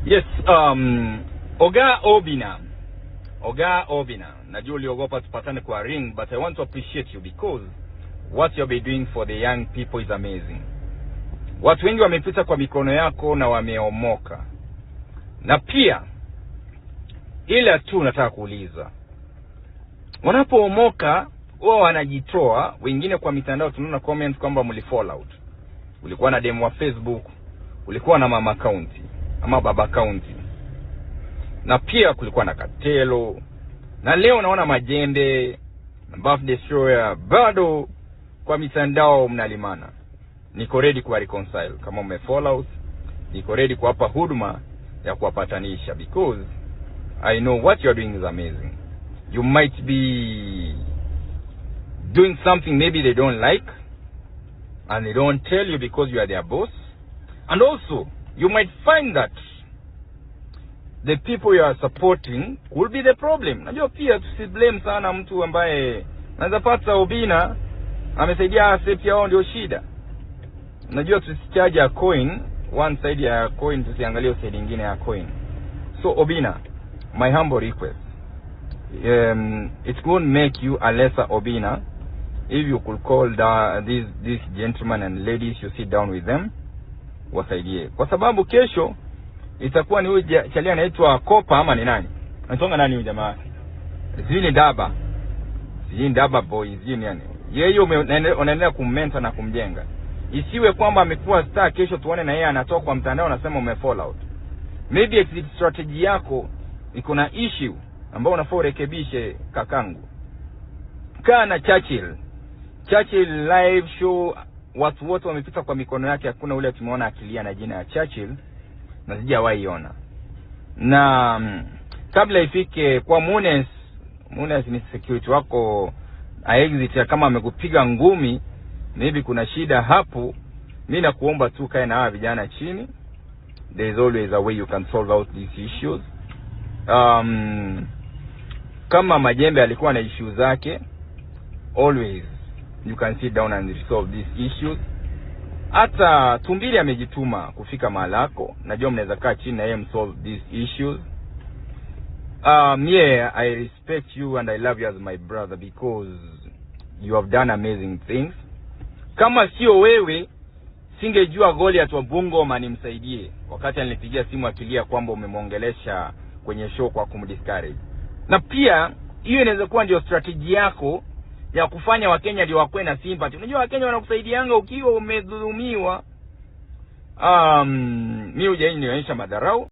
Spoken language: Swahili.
Yes, Oga Obina. Najua uliogopa tupatane kwa ring, but I want to appreciate you because what you've been doing for the young people is amazing. Watu wengi wamepita kwa mikono yako na wameomoka. Na pia ila tu nataka kuuliza, wanapoomoka wao wanajitoa, wengine kwa mitandao tunaona comments kwamba mlifall out. Ulikuwa na demo wa Facebook, ulikuwa na mama account ama baba account, na pia kulikuwa na Katelo, na leo naona Majembe na birthday show ya bado kwa mitandao mnalimana. Niko ready kwa reconcile. Kama umefall out, niko ready kuwapa huduma ya kuwapatanisha, because I know what you are doing is amazing. You might be doing something maybe they don't like, and they don't tell you because you are their boss. And also, you might find that the people you are supporting will be the problem. Najua pia tusiblame sana mtu ambaye anaweza pata Obina amesaidia asset yao ndio shida. Najua tusichaje a coin one side ya coin, tusiangalie side nyingine ya coin. So Obina, my humble request, it won't make you a lesser Obina if you could call these gentlemen and ladies, you sit down with them, wasaidie. Kwa sababu kesho itakuwa ni huyu chalia anaitwa Kopa ama ni nani? Anatonga nani huyu jamaa? Zini Daba boy, zini yani. Yeye unaendelea kummentor na kumjenga. Isiwe kwamba amekuwa star, kesho tuone na yeye anatoka kwa mtandao anasema umefall out. Maybe exit strategy yako iko na issue ambayo unafaa urekebishe kakangu. Kaa na Churchill live show, watu wote wamepita kwa mikono yake, hakuna ule tumeona akilia na jina ya Churchill na sijawahi ona. Na kabla ifike kwa Munes ni security wako exit, kama amekupiga ngumi maybe kuna shida hapo, mimi nakuomba tu kae na hawa vijana chini. There is always a way you can solve out these issues. Kama Majembe alikuwa na issues zake, always you can sit down and resolve these issues. Hata Tumbili amejituma kufika mahali yako, najua mnaweza kaa chini na yeye solve these issues. Yeah, I respect you and I love you as my brother because you have done amazing things. Kama sio wewe, singejua Goliath wa Bungoma nimsaidie wakati alinipigia simu akilia kwamba umemwongelesha kwenye show kwa kumdiscourage. Na pia hiyo inaweza kuwa ndio strategy yako ya kufanya Wakenya ndio wakwe na sympathy. Unajua Wakenya wanakusaidianga ukiwa umedhulumiwa. Mimi hujaini nionyesha madharau.